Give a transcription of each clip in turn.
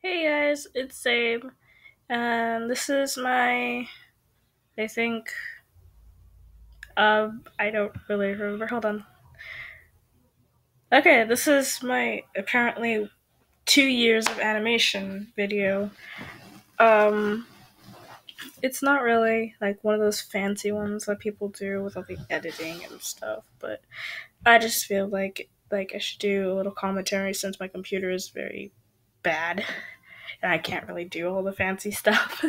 Hey guys, it's Zaeb, and this is my, I think, I don't really remember. Hold on. Okay, this is my apparently 2 years of animation video. Um, it's not really like one of those fancy ones that people do with all the editing and stuff, but I just feel like I should do a little commentary since my computer is very bad and I can't really do all the fancy stuff.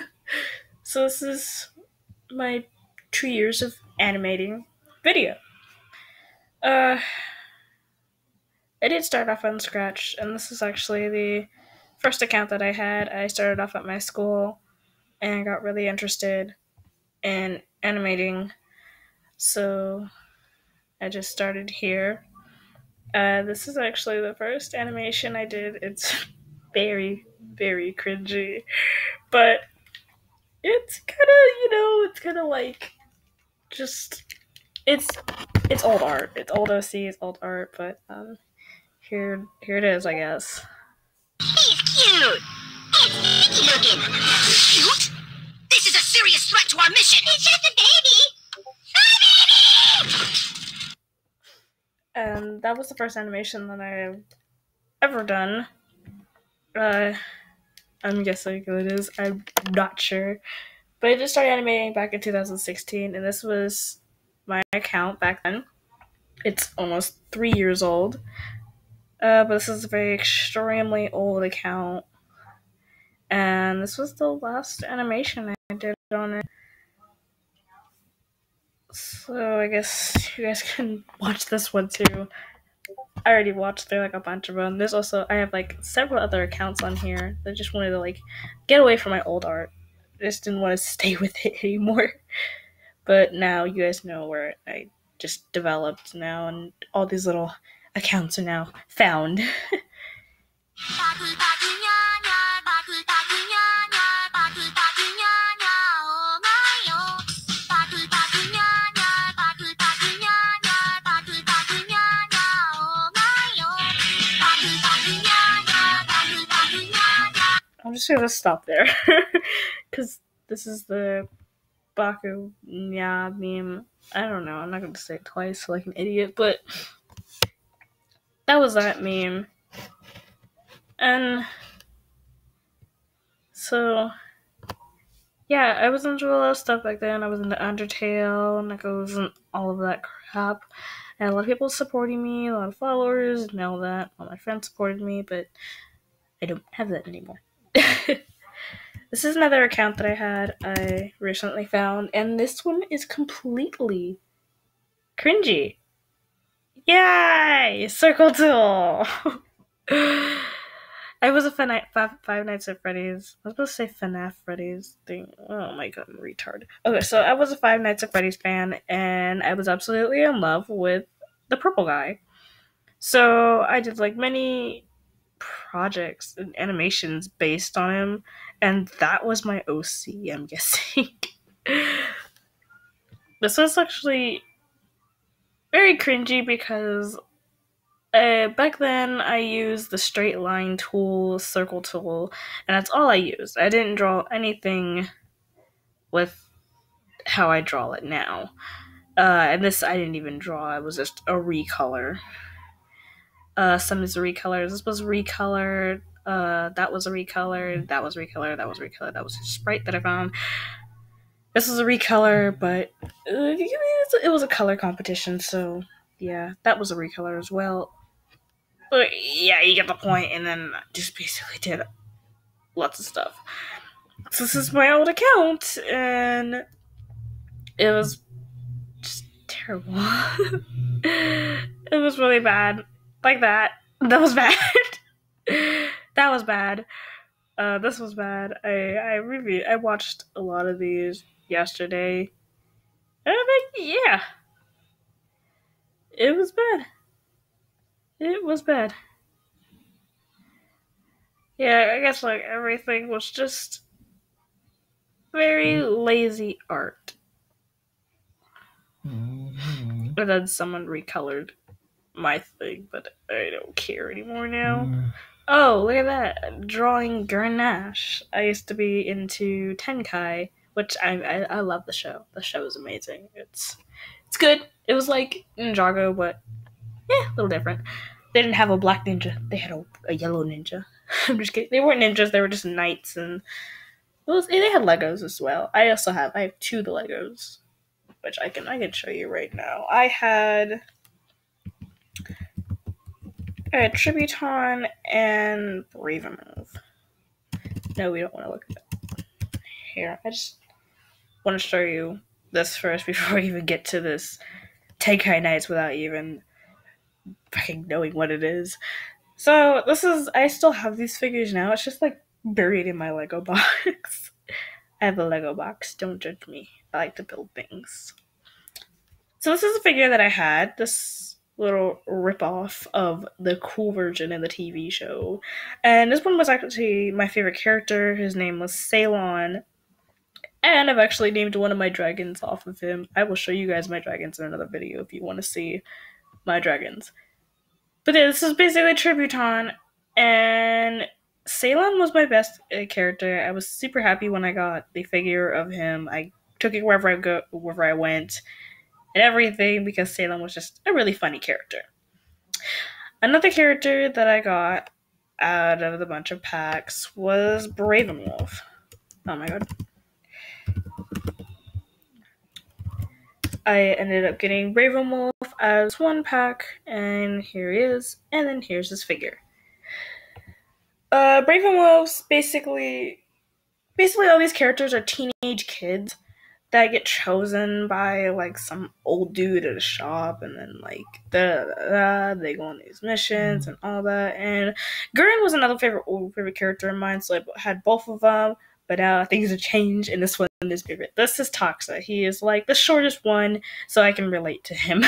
So this is my 2 years of animating video. Uh, I did start off on Scratch, and this is actually the first account that I had. I started off at my school and got really interested in animating, so I just started here. This is actually the first animation I did. It's very, very cringy, but it's kind of, it's kind of like just it's it's old art. It's old OC, it's old art, but here it is, I guess. He's cute. It's sticky looking. Cute? This is a serious threat to our mission. It's just a baby. A baby! And that was the first animation that I've ever done. I'm guessing it is. I'm not sure. But I just started animating back in 2016, and this was my account back then. It's almost 3 years old. But this is a very extremely old account. And this was the last animation I did on it. So I guess you guys can watch this one too. I already watched through like a bunch of them. There's also I have like several other accounts on here that just wanted to like get away from my old art. I just didn't want to stay with it anymore. But now you guys know where I just developed now, and all these little accounts are now found. I'm just gonna stop there because this is the Baku Nya meme. I don't know. I'm not gonna say it twice like an idiot, but that was that meme. And so yeah, I was into a lot of stuff back then. I was into Undertale, and like I was in all of that crap. And a lot of people supporting me, a lot of followers, and all that. All my friends supported me, but I don't have that anymore. This is another account that I recently found, and this one is completely cringy. Yay! Circle Tool! I was a Five Nights at Freddy's. I was supposed to say FNAF Freddy's thing. Oh my god, I'm a retard. Okay, so I was a Five Nights at Freddy's fan, and I was absolutely in love with the purple guy. So I did like many projects and animations based on him, and that was my OC, I'm guessing. This was actually very cringy because back then I used the straight line tool, circle tool, and that's all I used. I didn't draw anything with how I draw it now. And this I didn't even draw, it was just a recolor. Some is recolors. This was recolored. That was a recolor. That was recolor. That was recolor. That was a sprite that I found. This was a recolor, but it was a color competition, so yeah, that was a recolor as well. But yeah, you get the point, and then I just basically did lots of stuff. So this is my old account, and it was just terrible. It was really bad. Like that. That was bad. That was bad. This was bad. I watched a lot of these yesterday. And I think, yeah. It was bad. It was bad. Yeah, I guess like everything was just very lazy art. And then someone recolored my thing, but I don't care anymore now. Oh, look at that. Drawing Gurren Nash. I used to be into Tenkai, which I love the show. The show is amazing. It's good. It was like Ninjago, but yeah, a little different. They didn't have a black ninja. They had a yellow ninja. I'm just kidding. They weren't ninjas. They were just knights, and they had Legos as well. I have two of the Legos, which I can show you right now. I had Tributon and Bravemove. No, we don't want to look at that. Here, I just want to show you this first before we even get to this Tenkai Knights without even fucking knowing what it is. So I still have these figures now. It's just like buried in my Lego box. I have a Lego box. Don't judge me. I like to build things. So this is a figure that I had. This little ripoff of the cool version in the TV show. And this one was actually my favorite character. His name was Ceylon. And I've actually named one of my dragons off of him. I will show you guys my dragons in another video if you want to see my dragons. But yeah, this is basically Tributon. And Ceylon was my best character. I was super happy when I got the figure of him. I took it wherever I went, and everything, because Ceylon was just a really funny character. Another character that I got out of the bunch of packs was Bravemove. Oh my god. I ended up getting Bravemove as one pack, and here he is, and then here's his figure. Bravemove's basically all these characters are teenage kids that get chosen by like some old dude at a shop, and then like they go on these missions and all that. And Gurren was another favorite character of mine, so I had both of them. But now things have changed, and this one is favorite. This is Toxa. He is like the shortest one, so I can relate to him.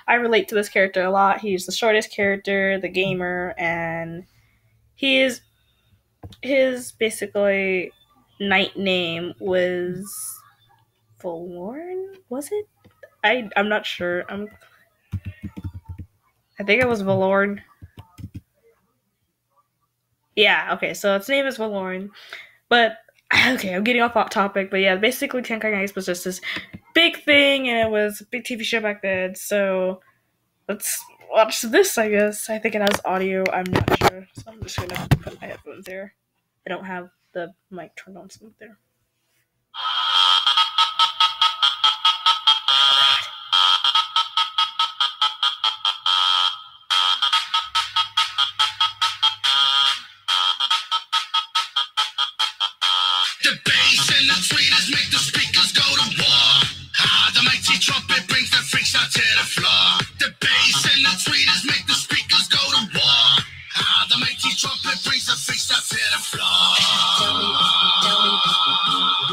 I relate to this character a lot. He's the shortest character, the gamer, and his basically knight name was Valorn, was it? I'm not sure. I think it was Valorn. Yeah, okay, so its name is Valorn. But okay, I'm getting off topic, but yeah, basically Tenkai Knights was just this big thing, and it was a big TV show back then, so let's watch this, I guess. I think it has audio, I'm not sure, so I'm just gonna put my headphones there. I don't have the mic turned on, so there. The bass and the tweeters make the speakers go to war. The mighty trumpet brings the freaks out to the floor. The bass and the tweeters make the speakers go to war. The mighty trumpet brings the freaks out to the floor. Tell me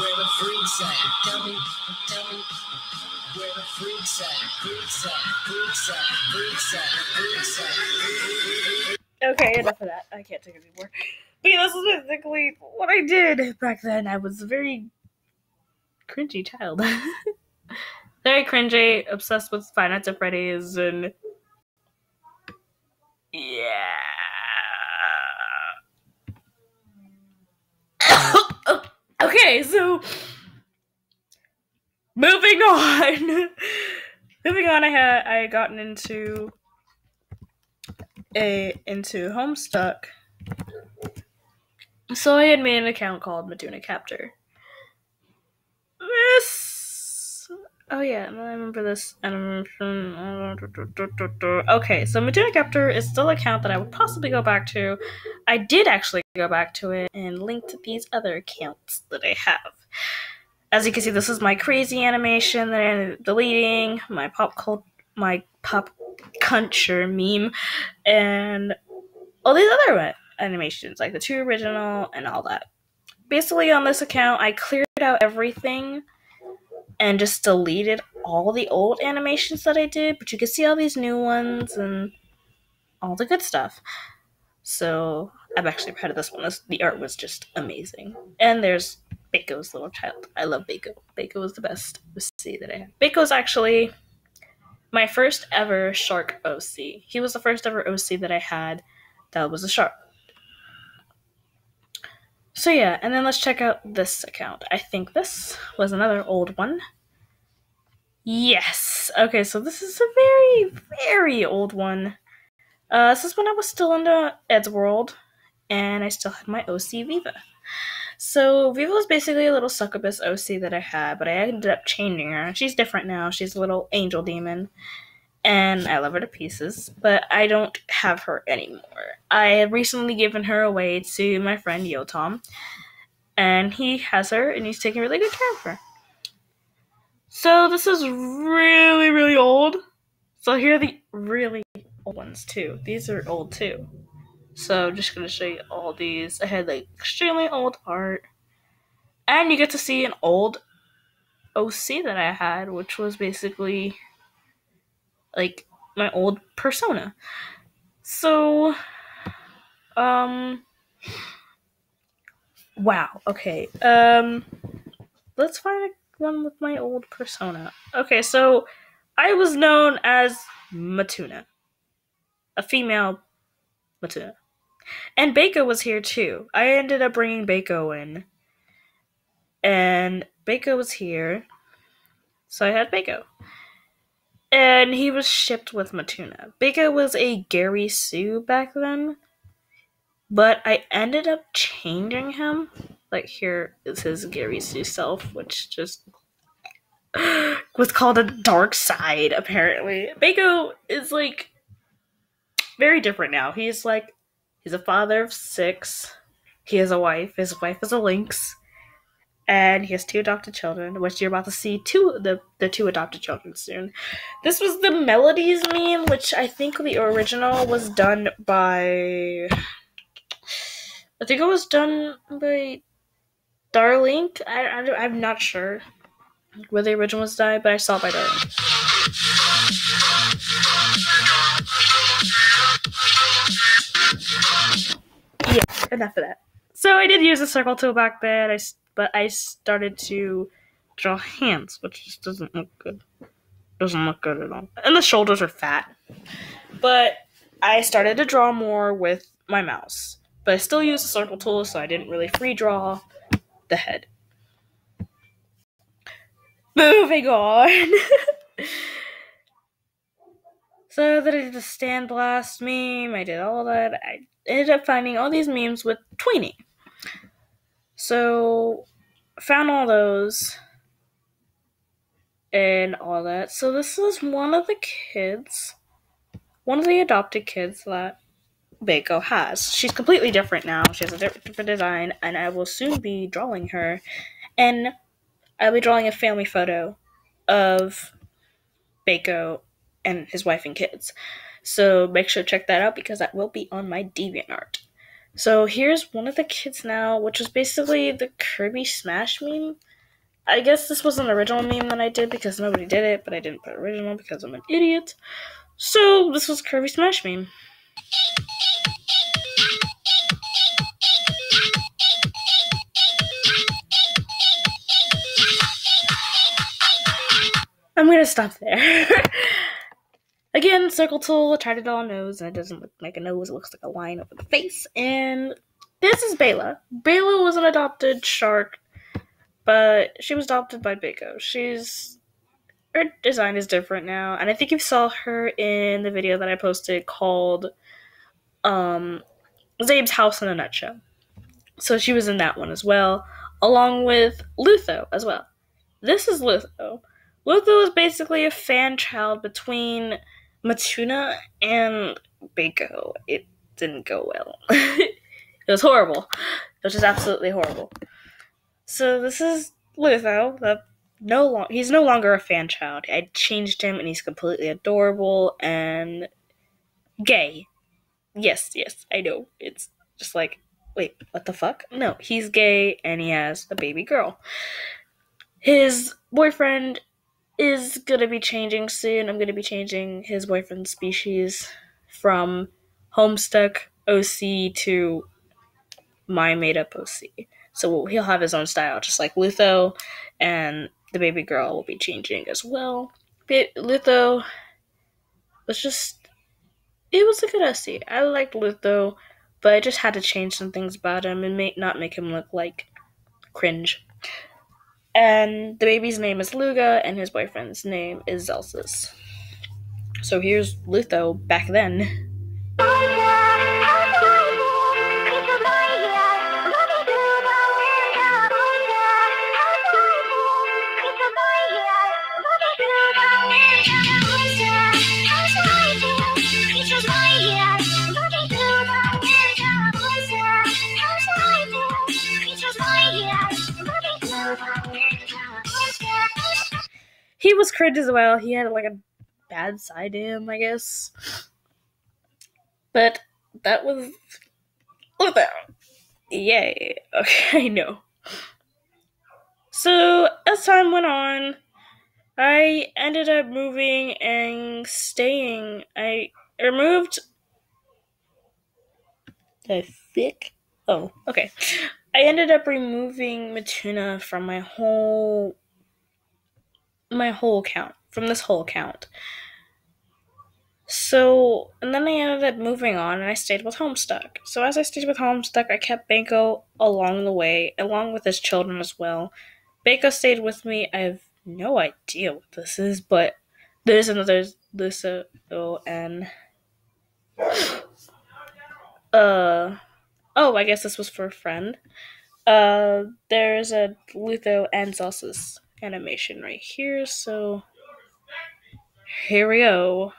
where the freaks at. Tell me where the freaks at. Freaks at. Okay, enough of that. I can't take it anymore. But yeah, this is basically what I did back then. I was a very cringy child. Very cringy, obsessed with Five Nights at Freddy's, and yeah. Okay, so moving on. I had gotten into Homestuck. So I had made an account called Matuna Captor. Oh yeah, I remember this animation. Okay, so Matuna Captor is still an account that I would possibly go back to. I did actually go back to it and link to these other accounts that I have. As you can see, this is my crazy animation that I ended up deleting, my pop culture meme, and all these other animations, like the 2 original and all that. Basically, on this account, I cleared out everything and just deleted all the old animations that I did, but you can see all these new ones and all the good stuff. So I'm actually proud of this one. The art was just amazing. And there's Baco's little child. I love Baco. Baco was the best OC that I had. Baco's actually my first ever shark OC. He was the first ever OC that I had that was a shark. So yeah, and then let's check out this account. I think this was another old one. Yes. Okay, so this is a very, very old one. This is when I was still in the Ed's world, and I still had my OC Viva. So Viva was basically a little succubus OC that I had, but I ended up changing her. She's different now. She's a little angel demon, and I love her to pieces, but I don't have her anymore. I have recently given her away to my friend Yotam, and he has her, and he's taking really good care of her. So this is really, really old. So here are the really old ones too. These are old too. So I'm just gonna show you all these. I had like extremely old art. And you get to see an old OC that I had, which was basically like my old persona. So wow, okay. Let's find one with my old persona. Okay, so I was known as Matuna. A female Matuna. And Beiko was here too. I ended up bringing Beiko in. And Beiko was here. So I had Beiko. And he was shipped with Matuna. Beiko was a Gary Sue back then. But I ended up changing him. Like here is his Gary Sue self, which just was called a dark side, apparently. Beiko is like very different now. He's a father of 6. He has a wife. His wife is a lynx. And he has 2 adopted children, which you're about to see the 2 adopted children soon. This was the Melodies meme, which I think the original was done by... I think it was done by Darlink. I'm not sure where the original was done, but I saw it by Darlink. Yeah, enough of that. So I did use a circle tool back then, but I started to draw hands, which just doesn't look good. Doesn't look good at all. And the shoulders are fat. But I started to draw more with my mouse. But I still use the circle tool, so I didn't really free draw the head. Moving on. So then I did the Stand Blast meme. I did all that. I ended up finding all these memes with tweening. So found all those and all that. So this is one of the kids, one of the adopted kids that Beiko has. She's completely different now. She has a different design, and I will soon be drawing her. And I'll be drawing a family photo of Beiko and his wife and kids. So make sure to check that out because that will be on my DeviantArt. So here's one of the kids now, which was basically the Kirby Smash meme. I guess this was an original meme that I did because nobody did it, but I didn't put original because I'm an idiot. So this was Kirby Smash meme. I'm gonna stop there. Again, circle tool, I tried to draw a nose, and it doesn't look like a nose, it looks like a line over the face. And this is Bela. Bela was an adopted shark, but she was adopted by Beiko. Her design is different now, and I think you saw her in the video that I posted called Zaeb's House in a Nutshell. So she was in that one as well, along with Lutho as well. This is Lutho. Lutho is basically a fan child between Matuna and Beiko. It didn't go well. It was horrible. It was just absolutely horrible. So this is Lutho. He's no longer a fan child. I changed him, and he's completely adorable and gay. Yes, I know. It's just like, wait, what the fuck? No, he's gay, and he has a baby girl. His boyfriend is gonna be changing soon. I'm gonna be changing his boyfriend's species from Homestuck OC to my made-up OC. So he'll have his own style, just like Lutho, and the baby girl will be changing as well. But Lutho was it was a good OC. I liked Lutho. but I just had to change some things about him and not make him look like cringe. And the baby's name is Luga, and his boyfriend's name is Zelsis. So here's Lutho back then. He was cringe as well. He had like a bad side to him, I guess. But that was Lutho. Yay. Okay, I know. So as time went on, I ended up moving and staying. I removed the thick. Oh, okay. I ended up removing Matuna from my whole account, from this whole account. So, and then I ended up moving on and I stayed with Homestuck. So as I stayed with Homestuck, I kept Banko along the way, along with his children as well. Banko stayed with me. I have no idea what this is, but there's another Luso and oh, I guess this was for a friend. There's a Lutho and Zelsis animation right here, so here we go.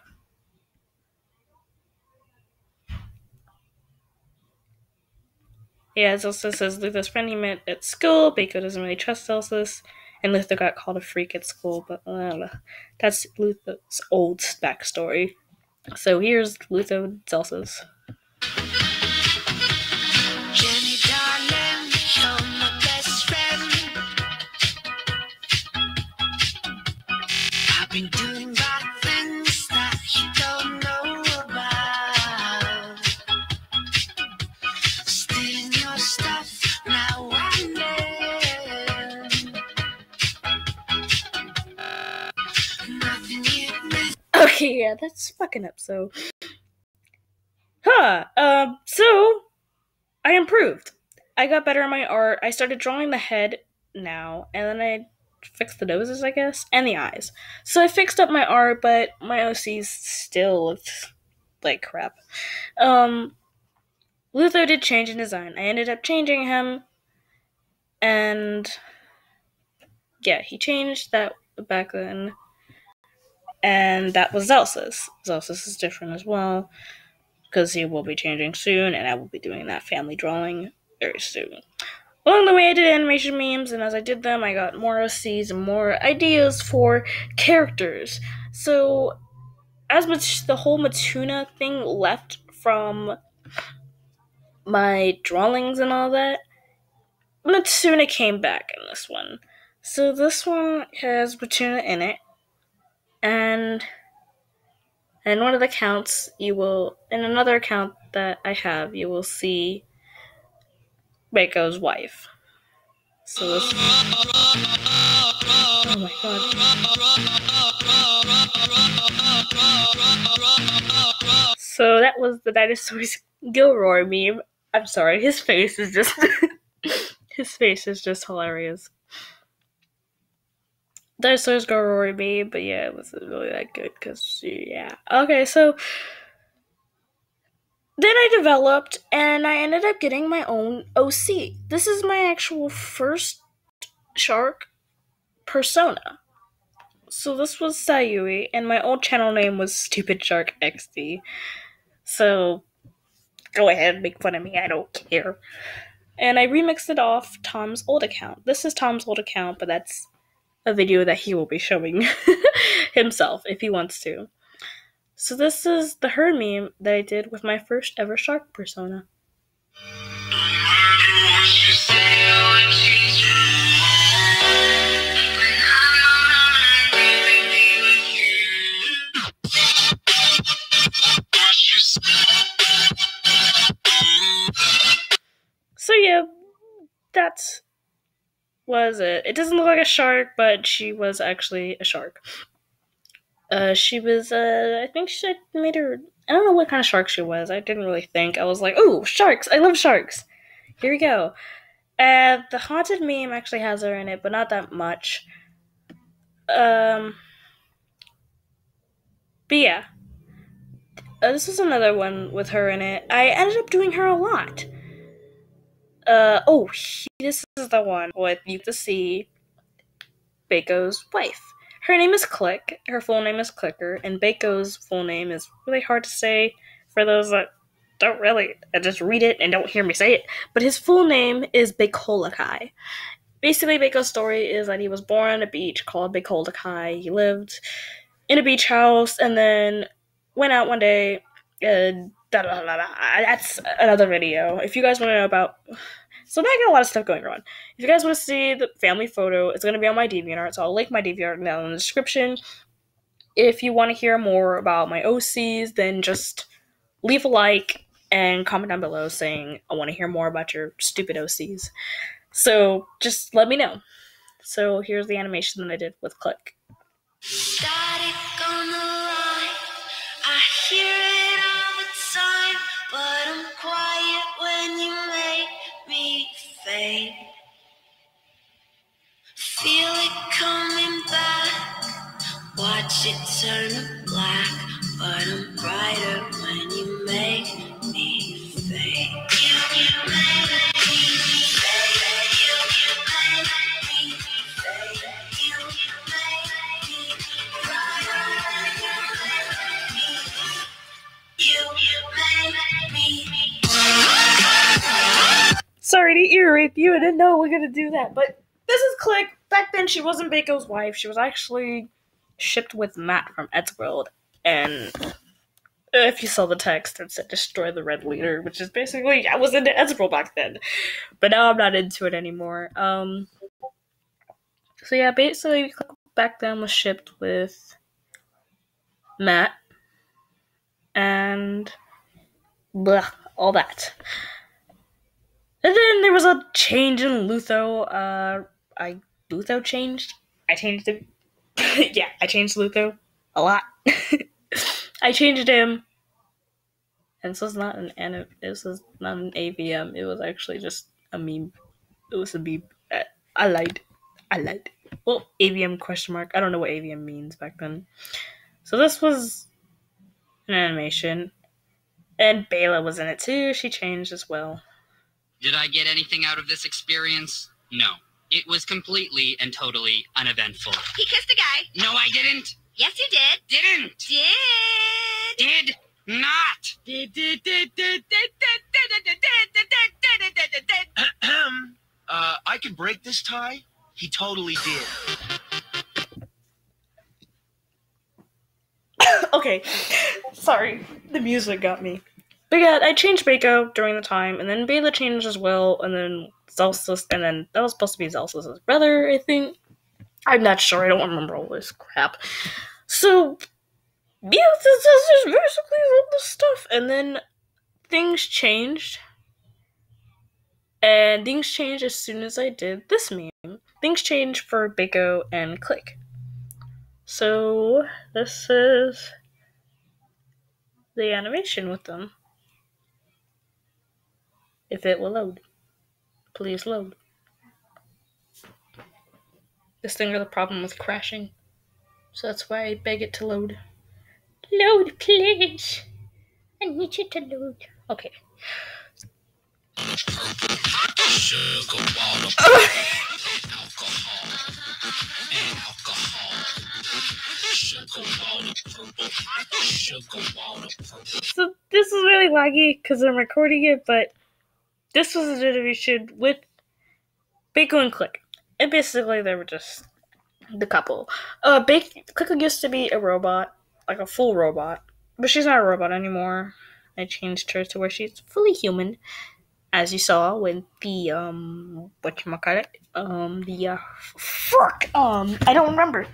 Yeah, Zelsis says Lutho's friend he met at school. Banko doesn't really trust Zelsis, and Lutho got called a freak at school, but that's Lutho's old backstory. So here's Lutho and Zelsis. Jenny, darling, you're my best friend. I've been doing bad things that you don't know about. Stealing your stuff now and then. Nothing you miss. Okay, yeah, that's fucking up, so. So I improved. I got better at my art. I started drawing the head now, and then I fixed the noses, I guess, and the eyes. So I fixed up my art, but my OCs still looked like crap. Lutho did change in design. I ended up changing him, and yeah, he changed that back then. And that was Zelsis. Zelsis is different as well, because he will be changing soon, and I will be doing that family drawing very soon. Along the way, I did animation memes, and as I did them, I got more OCs and more ideas for characters. So, as much the whole Matuna thing left from my drawings and all that, Matuna came back in this one. So this one has Matuna in it, and in one of the accounts, in another account that I have, you will see Reiko's wife. So this. Oh my god. So that was the Dinosaurs Gilroy meme. I'm sorry, his face is just hilarious. Dinosaurs Gilroy meme, but yeah, it wasn't really that good because yeah. Okay, so then I developed and I ended up getting my own OC. This is my actual first shark persona. So this was Sayui, and my old channel name was Stupid Shark XD. So go ahead and make fun of me, I don't care. And I remixed it off Tom's old account. This is Tom's old account, but that's a video that he will be showing himself if he wants to. So this is the her meme that I did with my first ever shark persona. So yeah, that was it. It doesn't look like a shark, but she was actually a shark. She was, I think she made her, I don't know what kind of shark she was. I didn't really think. I was like, ooh, sharks! I love sharks! Here we go. The Haunted meme actually has her in it, but not that much. Um, but yeah, this is another one with her in it. I ended up doing her a lot. This is the one with you to see Bako's wife. Her name is Click. Her full name is Clicker, and Bako's full name is really hard to say for those that don't really just read it and don't hear me say it. But his full name is Bakolakai. Basically, Bako's story is that he was born on a beach called Bakolakai. He lived in a beach house and then went out one day. That's another video. If you guys want to know about, so now I got a lot of stuff going on. If you guys want to see the family photo, it's going to be on my DeviantArt, so I'll link my DeviantArt down in the description. If you want to hear more about my OCs, then just leave a like and comment down below saying I want to hear more about your stupid OCs. So just let me know. So here's the animation that I did with Click. Static on the line, I hear it all the time, but I'm quiet when you make me fade. Feel it coming back, watch it turn to black, but I'm brighter when you make me fade. You make me fade. You make me fade. You make me brighter when you make me. Sorry to ear rape you. I didn't know we were gonna do that, but this is Click. Back then, she wasn't Bako's wife. She was actually shipped with Matt from Eddsworld, and if you saw the text, it said "Destroy the Red Leader," which is basically I was into Eddsworld back then, but now I'm not into it anymore. So yeah, basically, Click back then was shipped with Matt, and all that. And then there was a change in Lutho. Lutho changed. I changed him. Yeah, I changed Lutho a lot. I changed him, and this was not this was not an AVM. It was actually just a meme. It was a meme. I lied. I lied. Well, AVM question mark. I don't know what AVM means back then. So this was an animation, and Bela was in it too. She changed as well. Did I get anything out of this experience? No. It was completely and totally uneventful. He kissed a guy. No, I didn't. Yes, you did. Didn't. Did. Did not. I could break this tie? He totally did. Okay, sorry, the music got me. But yeah, I changed Bako during the time, and then Bela changed as well, and then Zelsus, and then that was supposed to be Zelsus' brother, I think. I'm not sure, I don't remember all this crap. So, yeah, this is basically all this stuff, and then things changed. And things changed as soon as I did this meme. Things changed for Bako and Click. So, this is the animation with them. If it will load. Please load. This thing has a problem with crashing. So that's why I beg it to load. Load, please. I need you to load. Okay. So this is really laggy because I'm recording it, but this was a generation with Bako and Click. And basically they were just the couple. Click used to be a robot, like a full robot, but she's not a robot anymore. I changed her to where she's fully human, as you saw with the whatchamacallit, I don't remember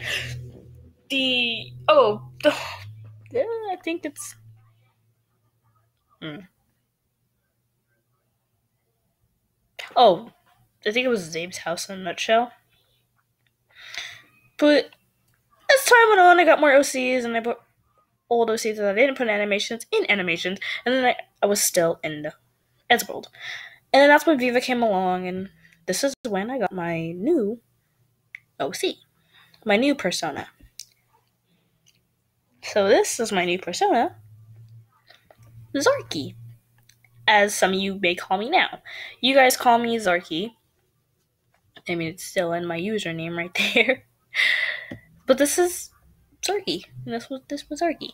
I think it's I think it was Zaeb's house in a nutshell. But time went on, I got more OCs, and I put old OCs that I didn't put in animations, and then I was still in Edgeworld. And then that's when Viva came along, and this is when I got my new OC, my new persona. So this is my new persona, Zarky, as some of you may call me now. You guys call me Zarky. I mean, it's still in my username right there. But this is Zarky, and this was Zarky.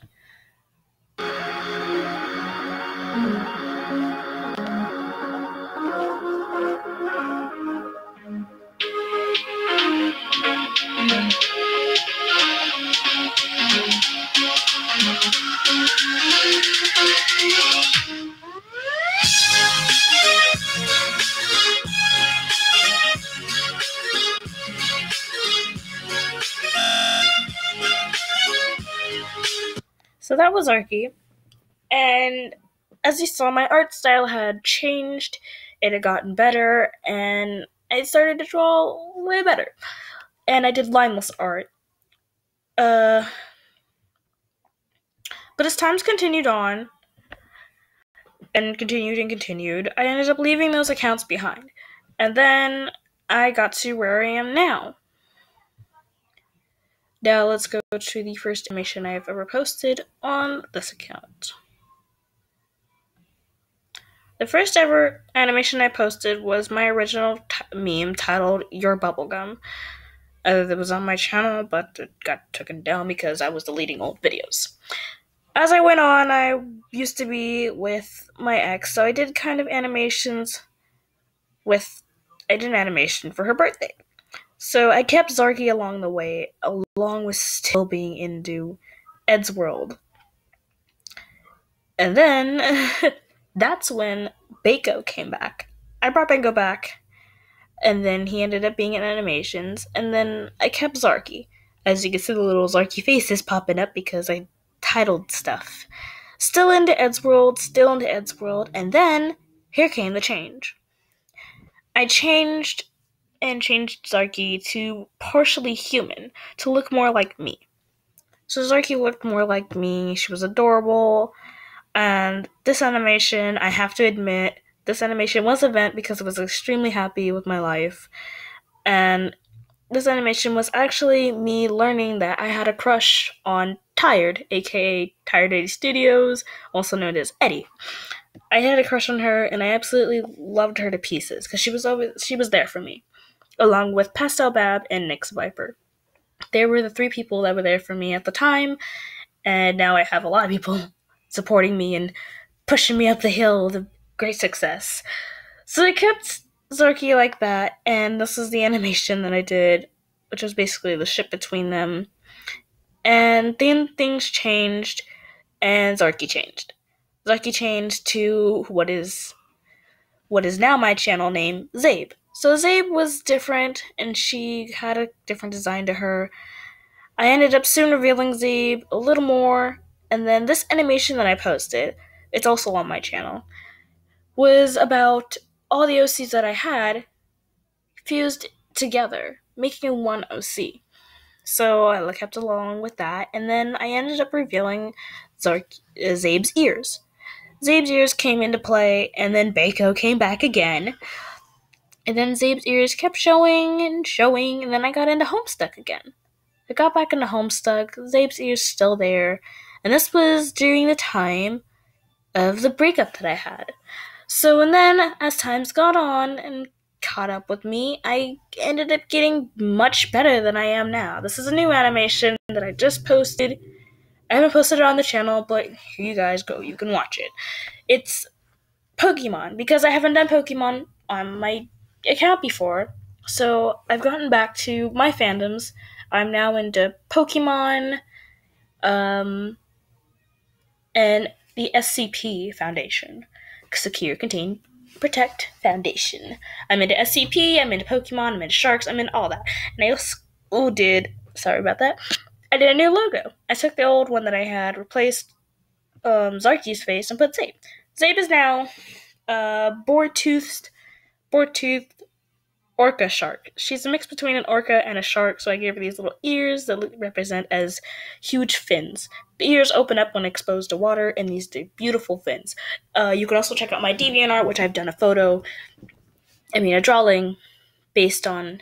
So that was Zarky, and as you saw, my art style had changed, it had gotten better, and I started to draw way better. And I did lineless art. But as times continued on, and continued, I ended up leaving those accounts behind. And then I got to where I am now. Now let's go to the first animation I've ever posted on this account. The first ever animation I posted was my original meme titled Your Bubblegum. It was on my channel, but it got taken down because I was deleting old videos. As I went on, I used to be with my ex, so I did kind of animations I did an animation for her birthday. So I kept Zarky along the way, along with still being into Ed's World. And then, that's when Bako came back. I brought Bako back, and then he ended up being in animations, and then I kept Zarky. As you can see, the little Zarky faces popping up because I titled stuff. Still into Ed's World, and then here came the change. I changed Zarky to partially human, to look more like me. So Zarky looked more like me, she was adorable, and this animation, I have to admit, this animation was an event because I was extremely happy with my life, and this animation was actually me learning that I had a crush on Tired, aka Tired Eddie Studios, also known as Eddie. I had a crush on her, and I absolutely loved her to pieces because she was there for me, along with Pastel Bab and Nyx Viper. They were the three people that were there for me at the time, and now I have a lot of people supporting me and pushing me up the hill with great success. So I kept Zarky like that, and this is the animation that I did, which was basically the ship between them. And then things changed, and Zarky changed. Zarky changed to what is now my channel name, Zaeb. So Zaeb was different, and she had a different design to her. I ended up soon revealing Zaeb a little more, and then this animation that I posted, it's also on my channel, was about all the OCs that I had fused together, making one OC. So I kept along with that, and then I ended up revealing Zaeb's ears. Zaeb's ears came into play, and then Bako came back again. And then Zaeb's ears kept showing, and then I got into Homestuck again. I got back into Homestuck, Zaeb's ears still there, and this was during the time of the breakup that I had. So, and then, as time's gone on and caught up with me, I ended up getting much better than I am now. This is a new animation that I just posted. I haven't posted it on the channel, but here you guys go, you can watch it. It's Pokemon, because I haven't done Pokemon on my account before, so I've gotten back to my fandoms. I'm now into Pokemon, and the SCP Foundation. Secure, Contain, Protect Foundation. I'm into SCP, I'm into Pokemon, I'm into Sharks, I'm into all that. And I also did, sorry about that, I did a new logo. I took the old one that I had, replaced Zarky's face, and put Zaeb. Zaeb is now boar-toothed orca shark. She's a mix between an orca and a shark, so I gave her these little ears that represent as huge fins. The ears open up when exposed to water, and these beautiful fins. You can also check out my DeviantArt, which I've done a drawing based on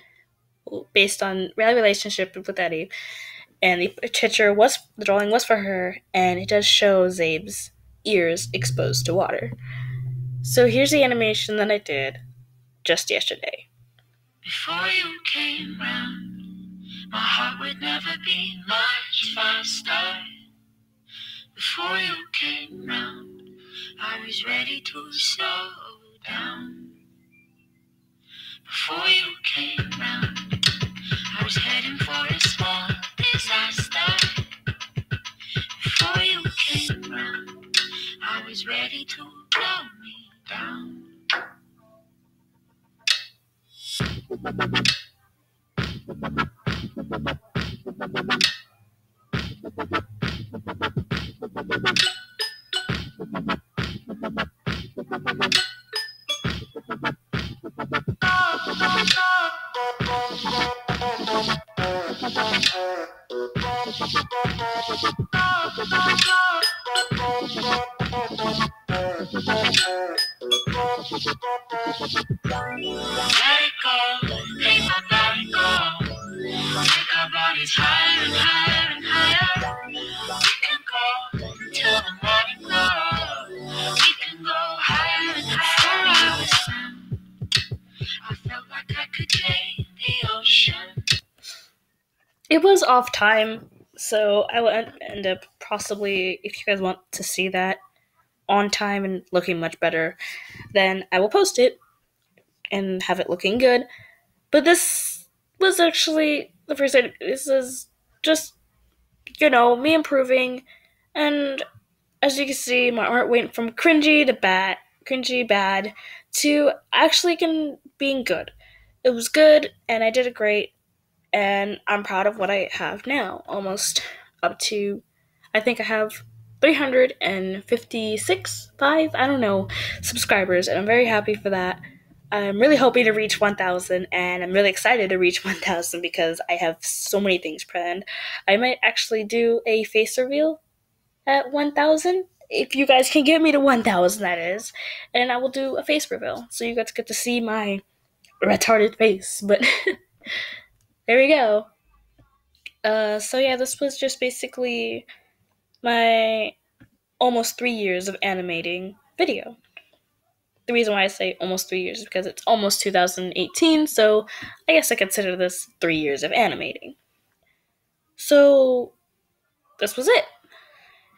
real relationship with Eddie, and the drawing was for her, and it does show Zaeb's ears exposed to water. So here's the animation that I did just yesterday. Before you came round, my heart would never beat much faster. Before you came round, I was ready to slow down. Before you came round, I was heading for a small disaster. Before you came round, I was ready to blow me down. Let it go, make my body go. Take our bodies higher and higher and higher. We can go till the morning glow. We can go higher and higher. I was down. I felt like I could drain the ocean. It was off time, so I will end up possibly, if you guys want to see that on time and looking much better, then I will post it and have it looking good. But this was actually the first time. This is just, me improving, and as you can see, my art went from cringy bad, to actually being good. It was good, and I did it great, and I'm proud of what I have now. Almost up to, I think I have 356, I don't know, subscribers, and I'm very happy for that. I'm really hoping to reach 1,000, and I'm really excited to reach 1,000 because I have so many things planned. I might actually do a face reveal at 1,000, if you guys can get me to 1,000, that is, and I will do a face reveal, so you guys get to see my retarded face, but there we go. So yeah, this was just basically my almost 3 years of animating video. The reason why I say almost 3 years is because it's almost 2018, so I guess I consider this 3 years of animating. So, this was it.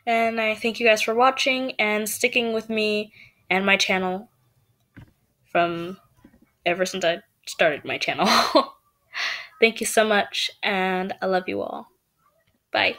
And I thank you guys for watching and sticking with me and my channel from ever since I started my channel. Thank you so much, and I love you all. Bye.